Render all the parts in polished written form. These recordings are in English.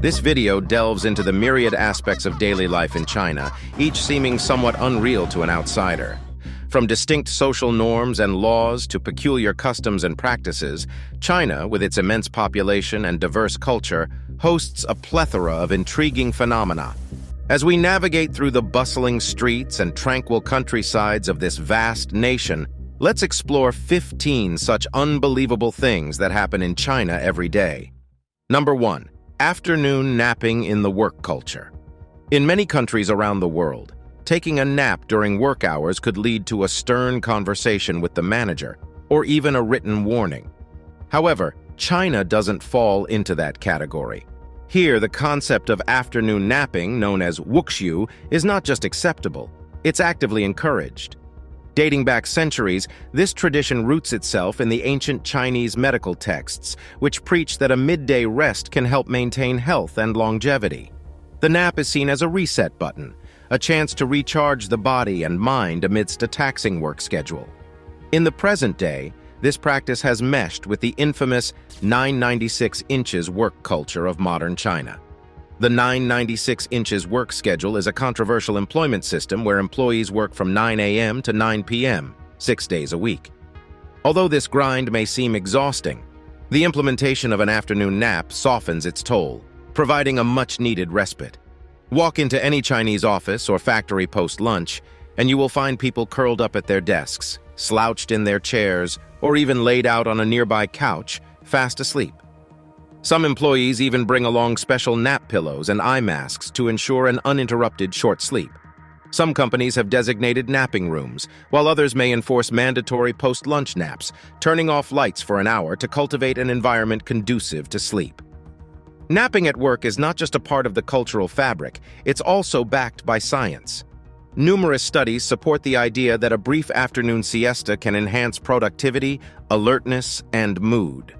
This video delves into the myriad aspects of daily life in China, each seeming somewhat unreal to an outsider. From distinct social norms and laws to peculiar customs and practices, China, with its immense population and diverse culture, hosts a plethora of intriguing phenomena. As we navigate through the bustling streets and tranquil countrysides of this vast nation, let's explore 15 such unbelievable things that happen in China every day. Number 1. Afternoon napping in the work culture. In many countries around the world, taking a nap during work hours could lead to a stern conversation with the manager, or even a written warning. However, China doesn't fall into that category. Here, the concept of afternoon napping, known as wuxu, is not just acceptable, it's actively encouraged. Dating back centuries, this tradition roots itself in the ancient Chinese medical texts, which preach that a midday rest can help maintain health and longevity. The nap is seen as a reset button, a chance to recharge the body and mind amidst a taxing work schedule. In the present day, this practice has meshed with the infamous 996 inches work culture of modern China. The 996 inches work schedule is a controversial employment system where employees work from 9 a.m. to 9 p.m., 6 days a week. Although this grind may seem exhausting, the implementation of an afternoon nap softens its toll, providing a much-needed respite. Walk into any Chinese office or factory post-lunch, and you will find people curled up at their desks, slouched in their chairs, or even laid out on a nearby couch, fast asleep. Some employees even bring along special nap pillows and eye masks to ensure an uninterrupted short sleep. Some companies have designated napping rooms, while others may enforce mandatory post-lunch naps, turning off lights for an hour to cultivate an environment conducive to sleep. Napping at work is not just a part of the cultural fabric, it's also backed by science. Numerous studies support the idea that a brief afternoon siesta can enhance productivity, alertness, and mood.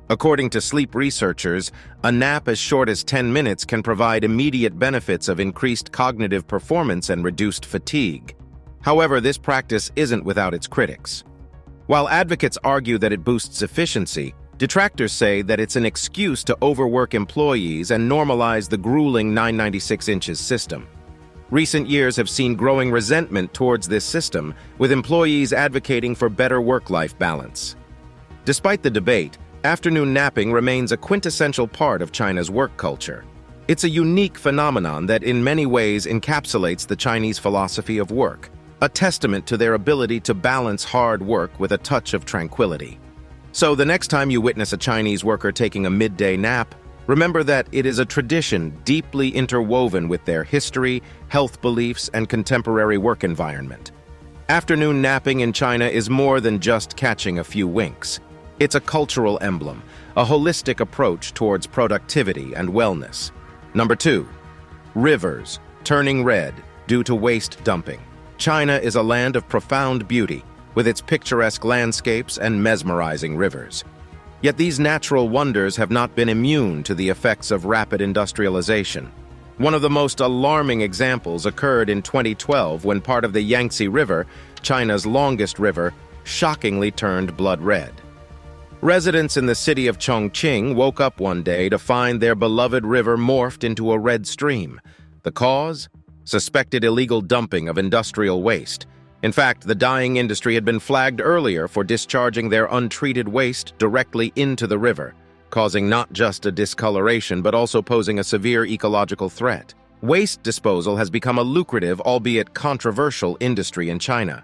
According to sleep researchers, a nap as short as 10 minutes can provide immediate benefits of increased cognitive performance and reduced fatigue. However, this practice isn't without its critics. While advocates argue that it boosts efficiency, detractors say that it's an excuse to overwork employees and normalize the grueling 996 inches system. Recent years have seen growing resentment towards this system, with employees advocating for better work-life balance. Despite the debate, afternoon napping remains a quintessential part of China's work culture. It's a unique phenomenon that in many ways encapsulates the Chinese philosophy of work, a testament to their ability to balance hard work with a touch of tranquility. So the next time you witness a Chinese worker taking a midday nap, remember that it is a tradition deeply interwoven with their history, health beliefs, and contemporary work environment. Afternoon napping in China is more than just catching a few winks. It's a cultural emblem, a holistic approach towards productivity and wellness. Number 2. Rivers turning red due to waste dumping. China is a land of profound beauty, with its picturesque landscapes and mesmerizing rivers. Yet these natural wonders have not been immune to the effects of rapid industrialization. One of the most alarming examples occurred in 2012 when part of the Yangtze River, China's longest river, shockingly turned blood red. Residents in the city of Chongqing woke up one day to find their beloved river morphed into a red stream. The cause? Suspected illegal dumping of industrial waste. In fact, the dyeing industry had been flagged earlier for discharging their untreated waste directly into the river, causing not just a discoloration but also posing a severe ecological threat. Waste disposal has become a lucrative, albeit controversial, industry in China.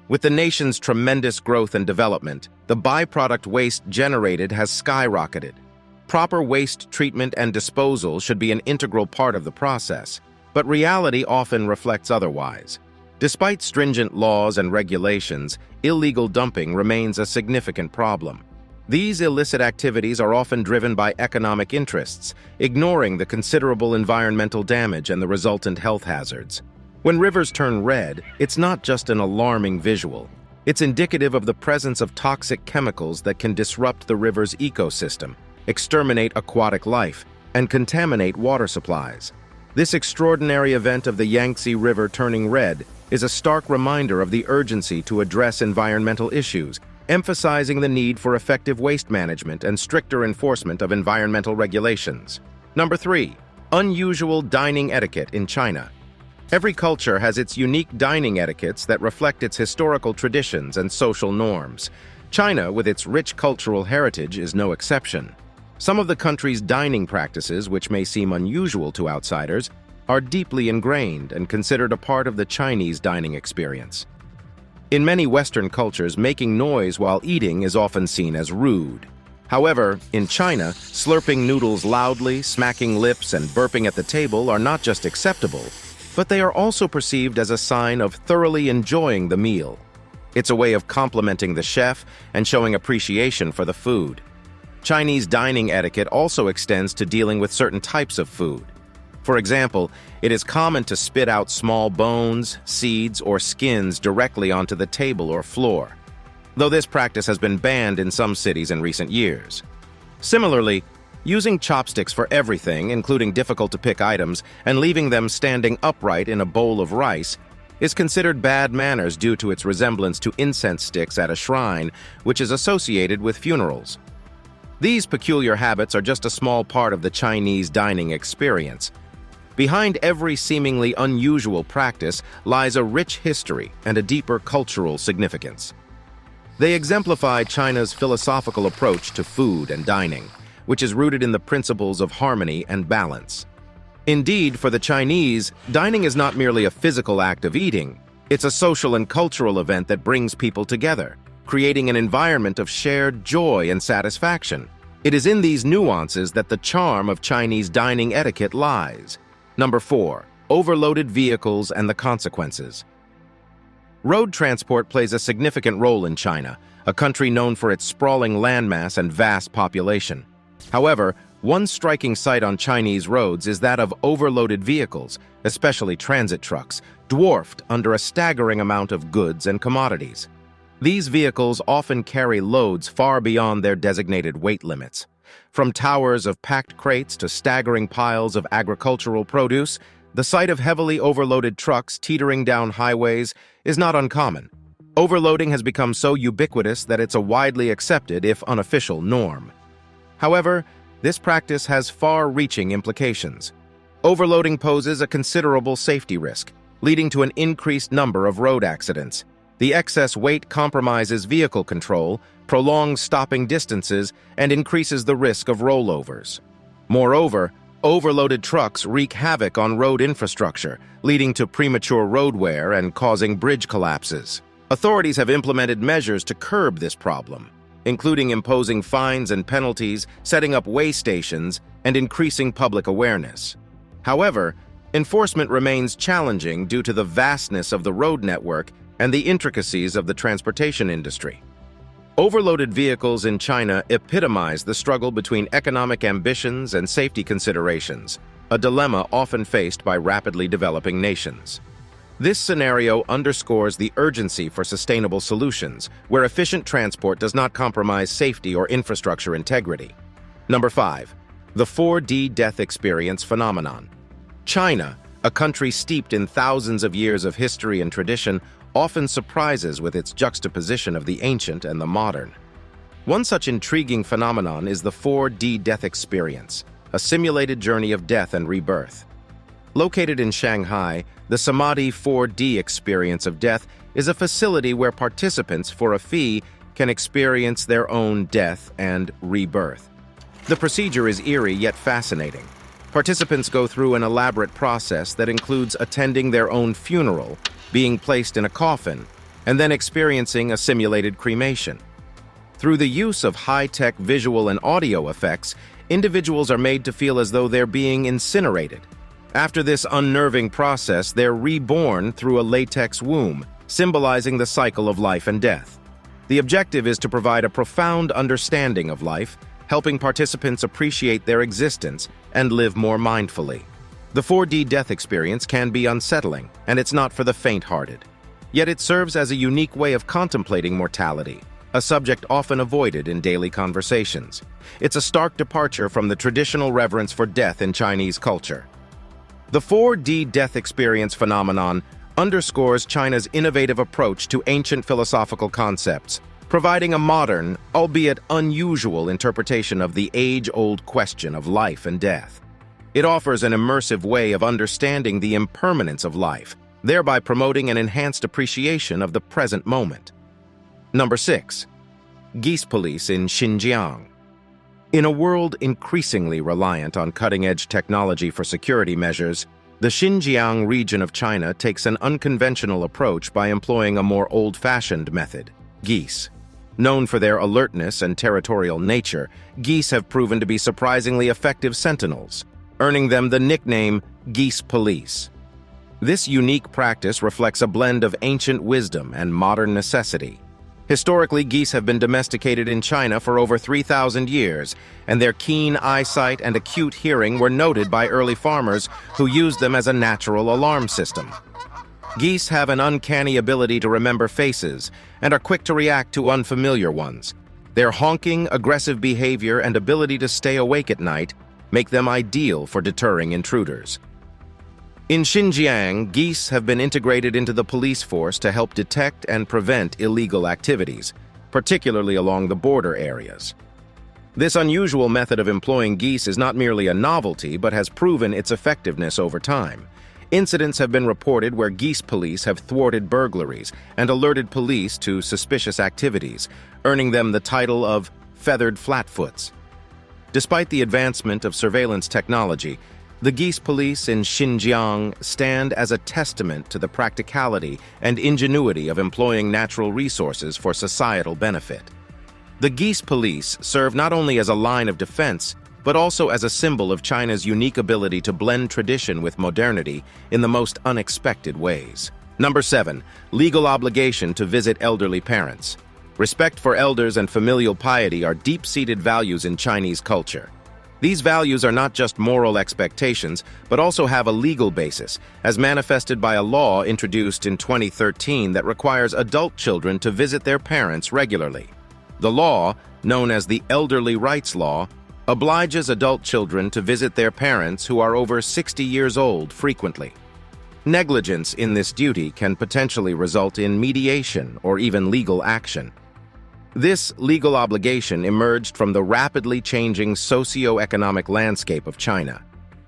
With the nation's tremendous growth and development, the byproduct waste generated has skyrocketed. Proper waste treatment and disposal should be an integral part of the process, but reality often reflects otherwise. Despite stringent laws and regulations, illegal dumping remains a significant problem. These illicit activities are often driven by economic interests, ignoring the considerable environmental damage and the resultant health hazards. When rivers turn red, it's not just an alarming visual. It's indicative of the presence of toxic chemicals that can disrupt the river's ecosystem, exterminate aquatic life, and contaminate water supplies. This extraordinary event of the Yangtze River turning red is a stark reminder of the urgency to address environmental issues, emphasizing the need for effective waste management and stricter enforcement of environmental regulations. Number 3. Unusual dining etiquette in China. Every culture has its unique dining etiquettes that reflect its historical traditions and social norms. China, with its rich cultural heritage, is no exception. Some of the country's dining practices, which may seem unusual to outsiders, are deeply ingrained and considered a part of the Chinese dining experience. In many Western cultures, making noise while eating is often seen as rude. However, in China, slurping noodles loudly, smacking lips, and burping at the table are not just acceptable, but they are also perceived as a sign of thoroughly enjoying the meal. It's a way of complimenting the chef and showing appreciation for the food. Chinese dining etiquette also extends to dealing with certain types of food. For example, it is common to spit out small bones, seeds, or skins directly onto the table or floor, though this practice has been banned in some cities in recent years. Similarly, using chopsticks for everything, including difficult-to-pick items, and leaving them standing upright in a bowl of rice is considered bad manners due to its resemblance to incense sticks at a shrine, which is associated with funerals. These peculiar habits are just a small part of the Chinese dining experience. Behind every seemingly unusual practice lies a rich history and a deeper cultural significance. They exemplify China's philosophical approach to food and dining, which is rooted in the principles of harmony and balance. Indeed, for the Chinese, dining is not merely a physical act of eating, it's a social and cultural event that brings people together, creating an environment of shared joy and satisfaction. It is in these nuances that the charm of Chinese dining etiquette lies. Number 4. Overloaded vehicles and the consequences. Road transport plays a significant role in China, a country known for its sprawling landmass and vast population. However, one striking sight on Chinese roads is that of overloaded vehicles, especially transit trucks, dwarfed under a staggering amount of goods and commodities. These vehicles often carry loads far beyond their designated weight limits. From towers of packed crates to staggering piles of agricultural produce, the sight of heavily overloaded trucks teetering down highways is not uncommon. Overloading has become so ubiquitous that it's a widely accepted, if unofficial, norm. However, this practice has far-reaching implications. Overloading poses a considerable safety risk, leading to an increased number of road accidents. The excess weight compromises vehicle control, prolongs stopping distances, and increases the risk of rollovers. Moreover, overloaded trucks wreak havoc on road infrastructure, leading to premature road wear and causing bridge collapses. Authorities have implemented measures to curb this problem, including imposing fines and penalties, setting up weigh stations, and increasing public awareness. However, enforcement remains challenging due to the vastness of the road network and the intricacies of the transportation industry. Overloaded vehicles in China epitomize the struggle between economic ambitions and safety considerations, a dilemma often faced by rapidly developing nations. This scenario underscores the urgency for sustainable solutions, where efficient transport does not compromise safety or infrastructure integrity. Number 5. The 4D death experience phenomenon. China, a country steeped in thousands of years of history and tradition, often surprises with its juxtaposition of the ancient and the modern. One such intriguing phenomenon is the 4D death experience, a simulated journey of death and rebirth. Located in Shanghai, the Samadhi 4D experience of death is a facility where participants, for a fee, can experience their own death and rebirth. The procedure is eerie yet fascinating. Participants go through an elaborate process that includes attending their own funeral, being placed in a coffin, and then experiencing a simulated cremation. Through the use of high-tech visual and audio effects, individuals are made to feel as though they're being incinerated. After this unnerving process, they're reborn through a latex womb, symbolizing the cycle of life and death. The objective is to provide a profound understanding of life, helping participants appreciate their existence and live more mindfully. The 4D death experience can be unsettling, and it's not for the faint-hearted. Yet it serves as a unique way of contemplating mortality, a subject often avoided in daily conversations. It's a stark departure from the traditional reverence for death in Chinese culture. The 4D death experience phenomenon underscores China's innovative approach to ancient philosophical concepts, providing a modern, albeit unusual, interpretation of the age-old question of life and death. It offers an immersive way of understanding the impermanence of life, thereby promoting an enhanced appreciation of the present moment. Number 6. Geese police in Xinjiang. In a world increasingly reliant on cutting-edge technology for security measures, the Xinjiang region of China takes an unconventional approach by employing a more old-fashioned method: geese. Known for their alertness and territorial nature, geese have proven to be surprisingly effective sentinels, earning them the nickname Geese Police. This unique practice reflects a blend of ancient wisdom and modern necessity. Historically, geese have been domesticated in China for over 3,000 years, and their keen eyesight and acute hearing were noted by early farmers who used them as a natural alarm system. Geese have an uncanny ability to remember faces and are quick to react to unfamiliar ones. Their honking, aggressive behavior and ability to stay awake at night make them ideal for deterring intruders. In Xinjiang, geese have been integrated into the police force to help detect and prevent illegal activities, particularly along the border areas. This unusual method of employing geese is not merely a novelty, but has proven its effectiveness over time. Incidents have been reported where geese police have thwarted burglaries and alerted police to suspicious activities, earning them the title of feathered flatfoots. Despite the advancement of surveillance technology, the geese police in Xinjiang stand as a testament to the practicality and ingenuity of employing natural resources for societal benefit. The geese police serve not only as a line of defense, but also as a symbol of China's unique ability to blend tradition with modernity in the most unexpected ways. Number 7. Legal obligation to visit elderly parents. Respect for elders and familial piety are deep-seated values in Chinese culture. These values are not just moral expectations, but also have a legal basis, as manifested by a law introduced in 2013 that requires adult children to visit their parents regularly. The law, known as the Elderly Rights Law, obliges adult children to visit their parents who are over 60 years old frequently. Negligence in this duty can potentially result in mediation or even legal action. This legal obligation emerged from the rapidly changing socio-economic landscape of China.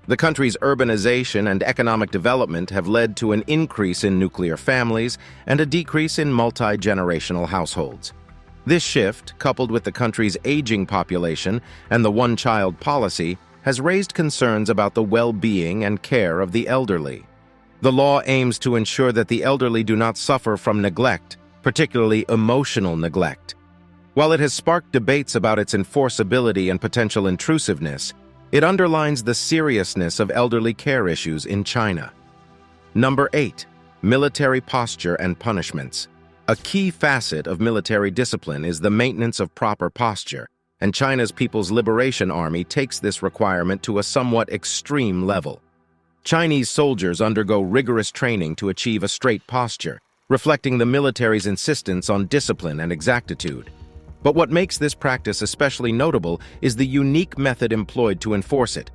The country's urbanization and economic development have led to an increase in nuclear families and a decrease in multi-generational households. This shift, coupled with the country's aging population and the one-child policy, has raised concerns about the well-being and care of the elderly. The law aims to ensure that the elderly do not suffer from neglect, particularly emotional neglect. While it has sparked debates about its enforceability and potential intrusiveness, it underlines the seriousness of elderly care issues in China. Number 8. Military posture and punishments. A key facet of military discipline is the maintenance of proper posture, and China's People's Liberation Army takes this requirement to a somewhat extreme level. Chinese soldiers undergo rigorous training to achieve a straight posture, reflecting the military's insistence on discipline and exactitude. But what makes this practice especially notable is the unique method employed to enforce it.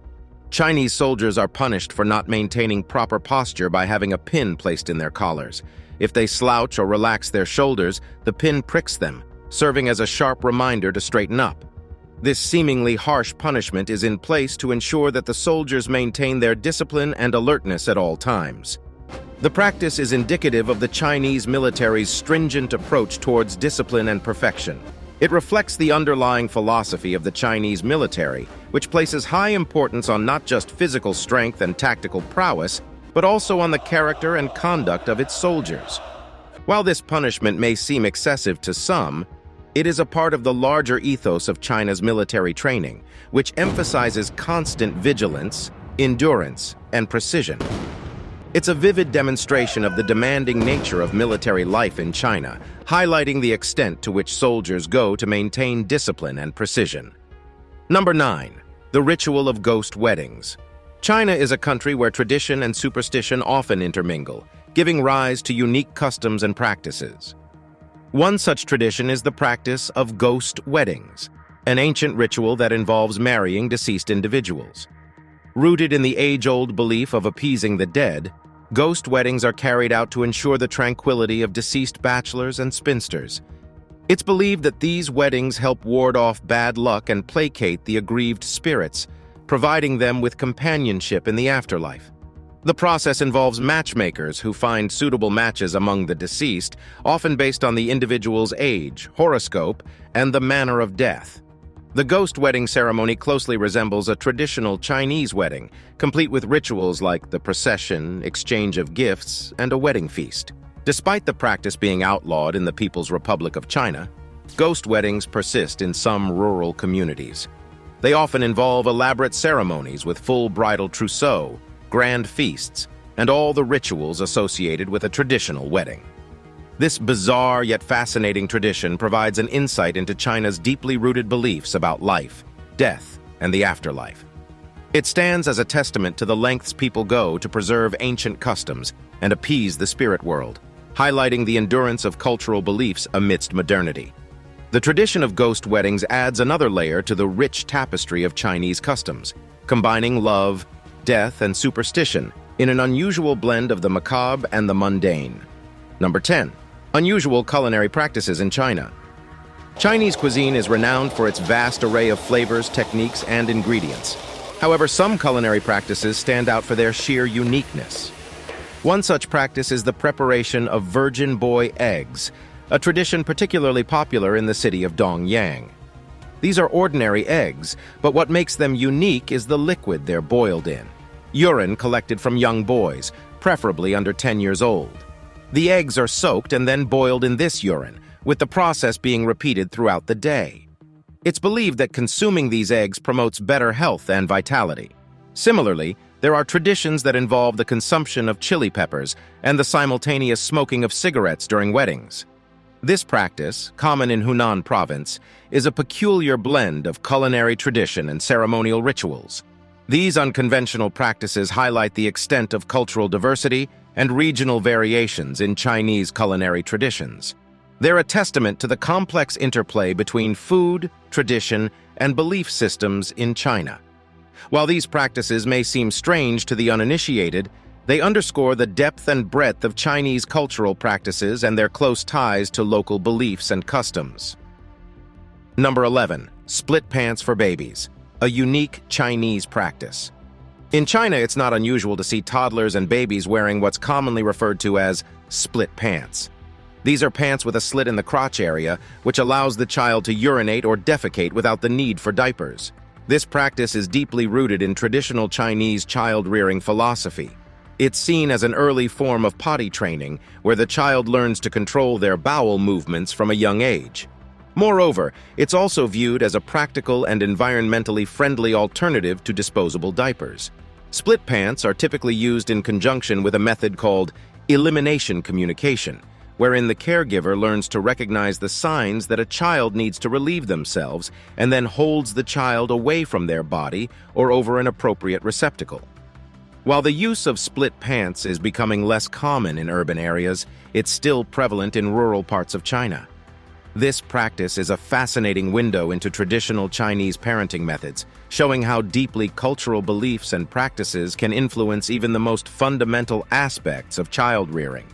Chinese soldiers are punished for not maintaining proper posture by having a pin placed in their collars. If they slouch or relax their shoulders, the pin pricks them, serving as a sharp reminder to straighten up. This seemingly harsh punishment is in place to ensure that the soldiers maintain their discipline and alertness at all times. The practice is indicative of the Chinese military's stringent approach towards discipline and perfection. It reflects the underlying philosophy of the Chinese military, which places high importance on not just physical strength and tactical prowess, but also on the character and conduct of its soldiers. While this punishment may seem excessive to some, it is a part of the larger ethos of China's military training, which emphasizes constant vigilance, endurance, and precision. It's a vivid demonstration of the demanding nature of military life in China, highlighting the extent to which soldiers go to maintain discipline and precision. Number 9. The ritual of ghost weddings. China is a country where tradition and superstition often intermingle, giving rise to unique customs and practices. One such tradition is the practice of ghost weddings, an ancient ritual that involves marrying deceased individuals. Rooted in the age-old belief of appeasing the dead, ghost weddings are carried out to ensure the tranquility of deceased bachelors and spinsters. It's believed that these weddings help ward off bad luck and placate the aggrieved spirits, providing them with companionship in the afterlife. The process involves matchmakers who find suitable matches among the deceased, often based on the individual's age, horoscope, and the manner of death. The ghost wedding ceremony closely resembles a traditional Chinese wedding, complete with rituals like the procession, exchange of gifts, and a wedding feast. Despite the practice being outlawed in the People's Republic of China, ghost weddings persist in some rural communities. They often involve elaborate ceremonies with full bridal trousseau, grand feasts, and all the rituals associated with a traditional wedding. This bizarre yet fascinating tradition provides an insight into China's deeply rooted beliefs about life, death, and the afterlife. It stands as a testament to the lengths people go to preserve ancient customs and appease the spirit world, highlighting the endurance of cultural beliefs amidst modernity. The tradition of ghost weddings adds another layer to the rich tapestry of Chinese customs, combining love, death, and superstition in an unusual blend of the macabre and the mundane. Number 10. Unusual culinary practices in China. Chinese cuisine is renowned for its vast array of flavors, techniques, and ingredients. However, some culinary practices stand out for their sheer uniqueness. One such practice is the preparation of virgin boy eggs, a tradition particularly popular in the city of Dongyang. These are ordinary eggs, but what makes them unique is the liquid they're boiled in. Urine collected from young boys, preferably under 10 years old. The eggs are soaked and then boiled in this urine, with the process being repeated throughout the day. It's believed that consuming these eggs promotes better health and vitality. Similarly, there are traditions that involve the consumption of chili peppers and the simultaneous smoking of cigarettes during weddings. This practice, common in Hunan province, is a peculiar blend of culinary tradition and ceremonial rituals. These unconventional practices highlight the extent of cultural diversity and regional variations in Chinese culinary traditions. They're a testament to the complex interplay between food, tradition, and belief systems in China. While these practices may seem strange to the uninitiated, they underscore the depth and breadth of Chinese cultural practices and their close ties to local beliefs and customs. Number 11. Split pants for babies, a unique Chinese practice. In China, it's not unusual to see toddlers and babies wearing what's commonly referred to as split pants. These are pants with a slit in the crotch area, which allows the child to urinate or defecate without the need for diapers. This practice is deeply rooted in traditional Chinese child-rearing philosophy. It's seen as an early form of potty training, where the child learns to control their bowel movements from a young age. Moreover, it's also viewed as a practical and environmentally friendly alternative to disposable diapers. Split pants are typically used in conjunction with a method called elimination communication, wherein the caregiver learns to recognize the signs that a child needs to relieve themselves and then holds the child away from their body or over an appropriate receptacle. While the use of split pants is becoming less common in urban areas, it's still prevalent in rural parts of China. This practice is a fascinating window into traditional Chinese parenting methods, showing how deeply cultural beliefs and practices can influence even the most fundamental aspects of child rearing.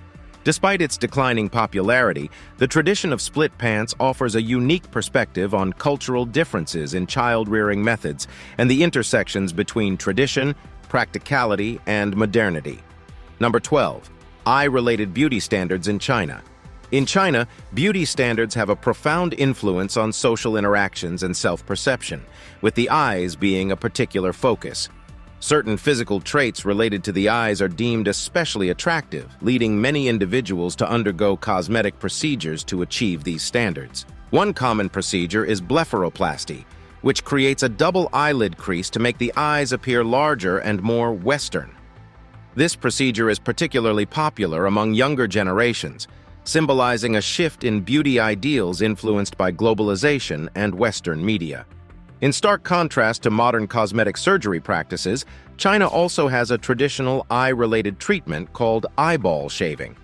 Despite its declining popularity, the tradition of split pants offers a unique perspective on cultural differences in child rearing methods and the intersections between tradition, practicality, and modernity. Number 12. Eye-related beauty standards in China. In China, beauty standards have a profound influence on social interactions and self-perception, with the eyes being a particular focus. Certain physical traits related to the eyes are deemed especially attractive, leading many individuals to undergo cosmetic procedures to achieve these standards. One common procedure is blepharoplasty, which creates a double eyelid crease to make the eyes appear larger and more Western. This procedure is particularly popular among younger generations, symbolizing a shift in beauty ideals influenced by globalization and Western media. In stark contrast to modern cosmetic surgery practices, China also has a traditional eye-related treatment called eyeball shaving.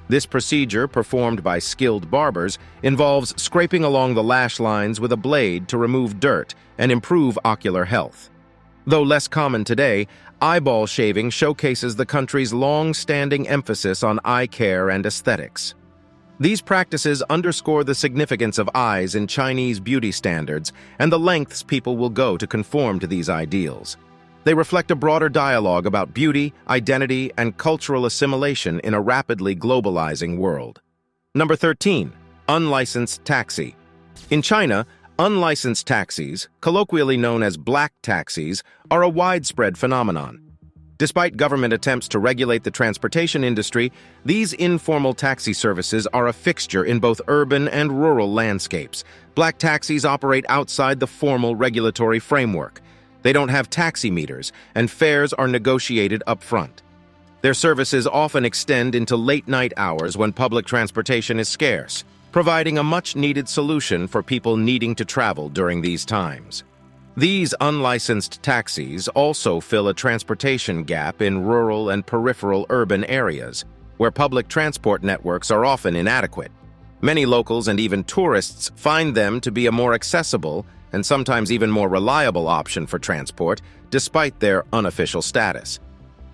This procedure, performed by skilled barbers, involves scraping along the lash lines with a blade to remove dirt and improve ocular health. Though less common today, eyeball shaving showcases the country's long-standing emphasis on eye care and aesthetics. These practices underscore the significance of eyes in Chinese beauty standards and the lengths people will go to conform to these ideals. They reflect a broader dialogue about beauty, identity, and cultural assimilation in a rapidly globalizing world. Number 13. Unlicensed taxi. In China, unlicensed taxis, colloquially known as black taxis, are a widespread phenomenon. Despite government attempts to regulate the transportation industry, these informal taxi services are a fixture in both urban and rural landscapes. Black taxis operate outside the formal regulatory framework. They don't have taxi meters, and fares are negotiated up front. Their services often extend into late-night hours when public transportation is scarce, providing a much-needed solution for people needing to travel during these times. These unlicensed taxis also fill a transportation gap in rural and peripheral urban areas, where public transport networks are often inadequate. Many locals and even tourists find them to be a more accessible and sometimes even more reliable option for transport, despite their unofficial status.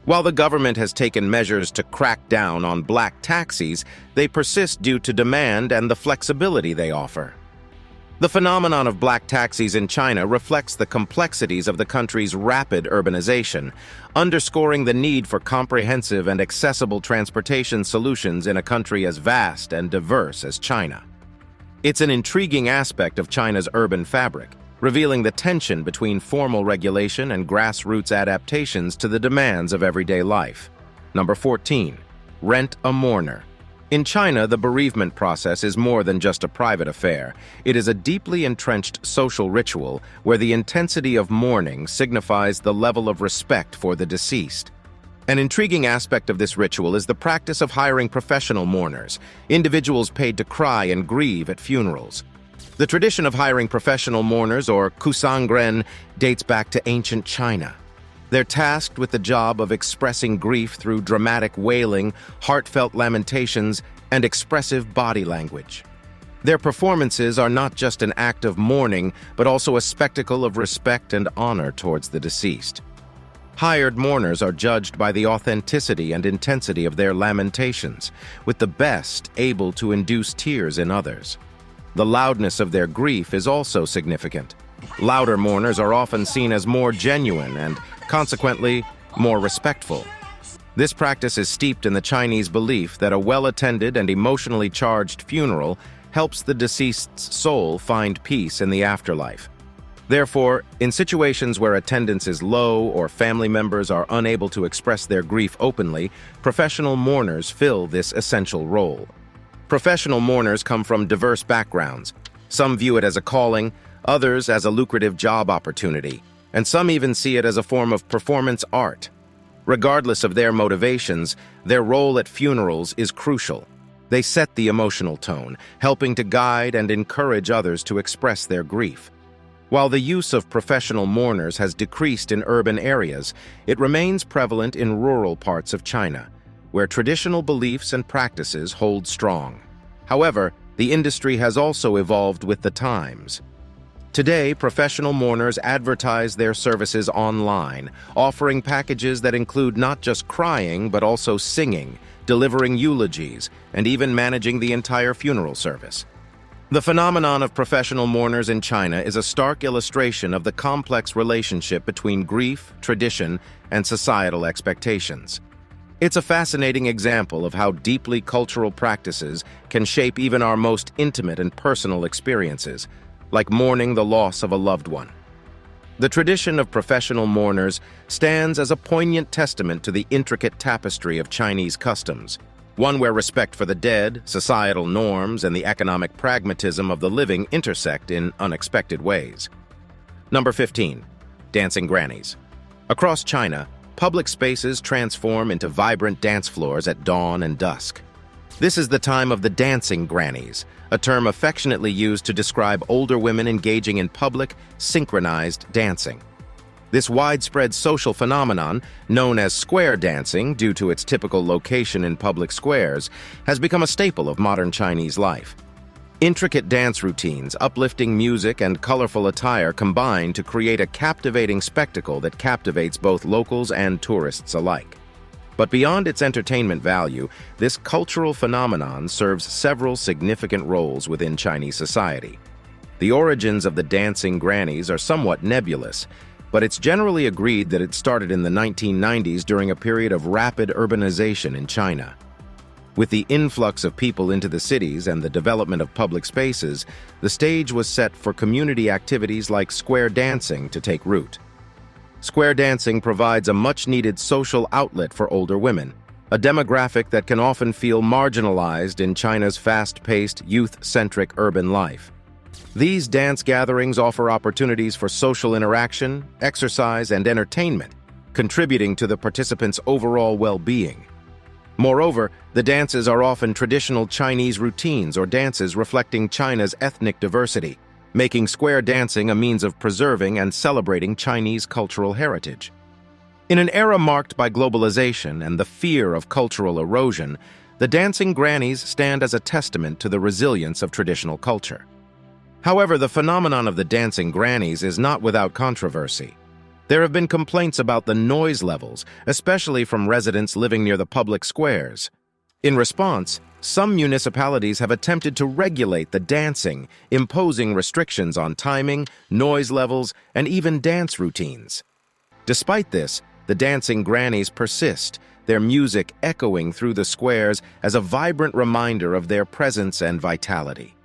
While the government has taken measures to crack down on black taxis, they persist due to demand and the flexibility they offer. The phenomenon of black taxis in China reflects the complexities of the country's rapid urbanization, underscoring the need for comprehensive and accessible transportation solutions in a country as vast and diverse as China. It's an intriguing aspect of China's urban fabric, revealing the tension between formal regulation and grassroots adaptations to the demands of everyday life. Number 14. Rent a mourner. In China, the bereavement process is more than just a private affair. It is a deeply entrenched social ritual where the intensity of mourning signifies the level of respect for the deceased. An intriguing aspect of this ritual is the practice of hiring professional mourners, individuals paid to cry and grieve at funerals. The tradition of hiring professional mourners, or kusangren, dates back to ancient China. They're tasked with the job of expressing grief through dramatic wailing, heartfelt lamentations, and expressive body language. Their performances are not just an act of mourning, but also a spectacle of respect and honor towards the deceased. Hired mourners are judged by the authenticity and intensity of their lamentations, with the best able to induce tears in others. The loudness of their grief is also significant. Louder mourners are often seen as more genuine and, consequently, more respectful. This practice is steeped in the Chinese belief that a well-attended and emotionally charged funeral helps the deceased's soul find peace in the afterlife. Therefore, in situations where attendance is low or family members are unable to express their grief openly, professional mourners fill this essential role. Professional mourners come from diverse backgrounds. Some view it as a calling, others as a lucrative job opportunity, and some even see it as a form of performance art. Regardless of their motivations, their role at funerals is crucial. They set the emotional tone, helping to guide and encourage others to express their grief. While the use of professional mourners has decreased in urban areas, it remains prevalent in rural parts of China, where traditional beliefs and practices hold strong. However, the industry has also evolved with the times. Today, professional mourners advertise their services online, offering packages that include not just crying, but also singing, delivering eulogies, and even managing the entire funeral service. The phenomenon of professional mourners in China is a stark illustration of the complex relationship between grief, tradition, and societal expectations. It's a fascinating example of how deeply cultural practices can shape even our most intimate and personal experiences, like mourning the loss of a loved one. The tradition of professional mourners stands as a poignant testament to the intricate tapestry of Chinese customs, one where respect for the dead, societal norms, and the economic pragmatism of the living intersect in unexpected ways. Number 15. Dancing grannies. Across China, public spaces transform into vibrant dance floors at dawn and dusk. This is the time of the dancing grannies, a term affectionately used to describe older women engaging in public, synchronized dancing. This widespread social phenomenon, known as square dancing due to its typical location in public squares, has become a staple of modern Chinese life. Intricate dance routines, uplifting music, and colorful attire combine to create a captivating spectacle that captivates both locals and tourists alike. But beyond its entertainment value, this cultural phenomenon serves several significant roles within Chinese society. The origins of the dancing grannies are somewhat nebulous. but it's generally agreed that it started in the 1990s during a period of rapid urbanization in China. With the influx of people into the cities and the development of public spaces, the stage was set for community activities like square dancing to take root. Square dancing provides a much-needed social outlet for older women, a demographic that can often feel marginalized in China's fast-paced, youth-centric urban life. These dance gatherings offer opportunities for social interaction, exercise, and entertainment, contributing to the participants' overall well-being. Moreover, the dances are often traditional Chinese routines or dances reflecting China's ethnic diversity, making square dancing a means of preserving and celebrating Chinese cultural heritage. In an era marked by globalization and the fear of cultural erosion, the dancing grannies stand as a testament to the resilience of traditional culture. However, the phenomenon of the dancing grannies is not without controversy. There have been complaints about the noise levels, especially from residents living near the public squares. In response, some municipalities have attempted to regulate the dancing, imposing restrictions on timing, noise levels, and even dance routines. Despite this, the dancing grannies persist, their music echoing through the squares as a vibrant reminder of their presence and vitality.